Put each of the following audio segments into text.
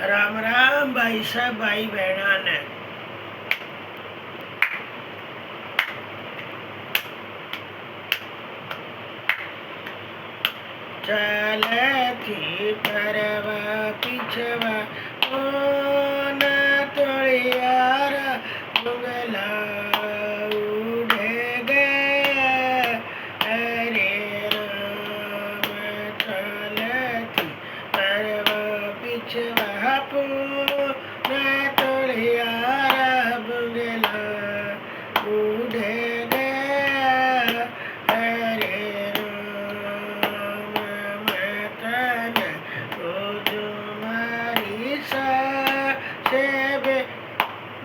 राम राम भाई साहब भाई बहना ने चलती परवा पिछवा ओन तोड़ियारा मुगला उड़े गया हरे राम चलती परवा पिछवा पून तोड़ियारा मुगला उड़े गया हरे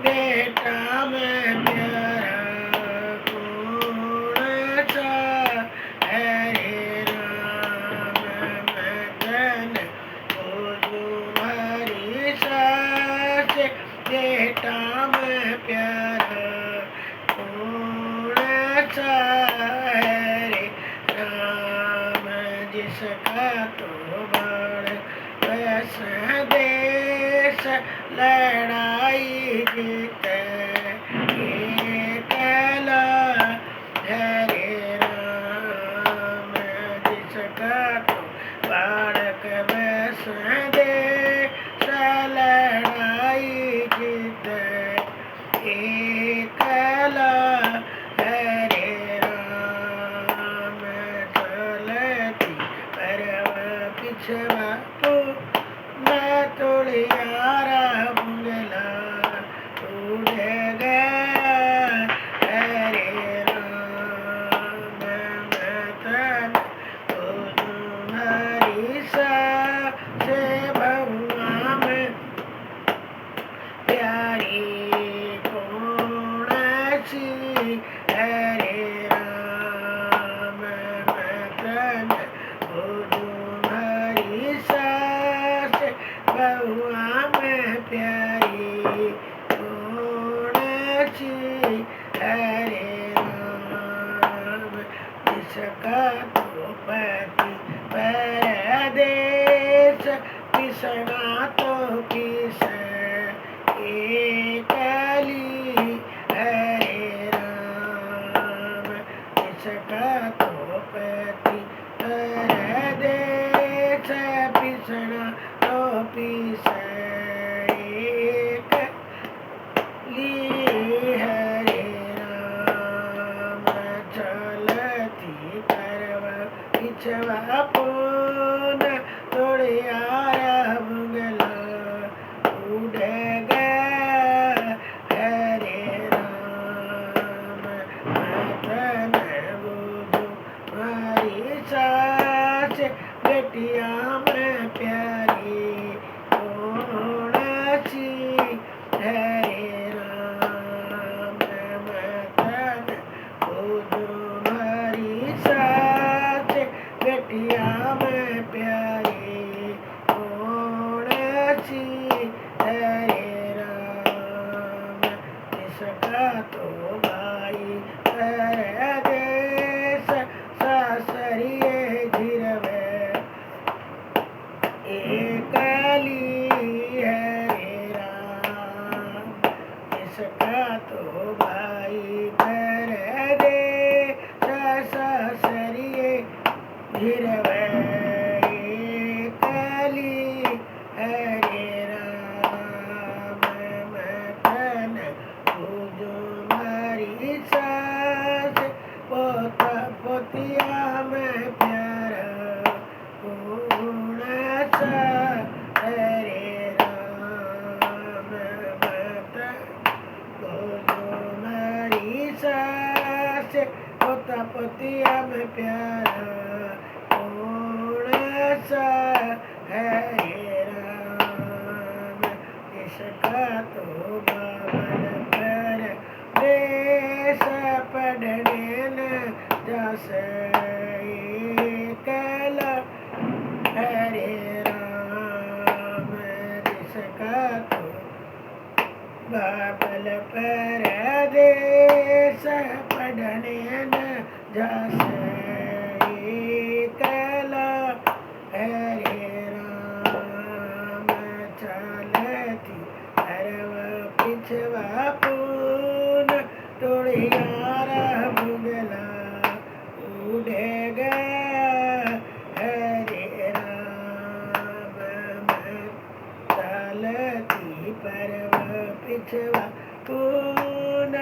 बेटा में प्यारा कौन सा हरे राम मदन ओ तुम्हारी सास बेटा में प्यारा कौन सा हरे राम जिसका तो बड़ बस देश लड़ाई जीते एकला हरे राम जिसका तो बालक बस देश लड़ाई जीते एकला हरे राम चलती परवा पिछवा मैं तोड़ियारा बुंगला उड़े गया हरे राम मतन ओ तुम्हारी सास भगवा में प्यारी कौन सी हरे राम मतन ओ तुम्हारी सास बहुआ में प्यारी कौन सी हरे राम जिसका तो पति परदेश पिसना तो पिस एकली हरे राम जिसका तो पति परदेश पिसना तो पिस हरे राम चलती परवा पिछवा पून तोड़ियारा बुंगला उड़ गया हरे राम मतन बुझो मारी सास बेटिया में प्यारी कौन सी हरे राम मतन बुझो मारी सास बेटिया में प्यारी कौन सी हरे राम जिसका तो भाई परदेश सासरिये गिरवे एकली हरे राम जिसका तो भाई परदेश सासरिये गिरवे एकली हरे राम मतन पूजो मारी सास पोता पोतिया में प्यारा कौन सा हरे राम मतन पूजो मारी सास पोता पोतिया में प्यारा कौन सा हरे राम इसका तो बाबल पर देश पढ़ने न जस एकला हरे राम जिसका तो बाबल पर देश पढ़ने न जस एकला हरे राम चल पिछवा पून टोड़ियारा बुगला उड़े गया हरे राम तलती परव पिछवा पून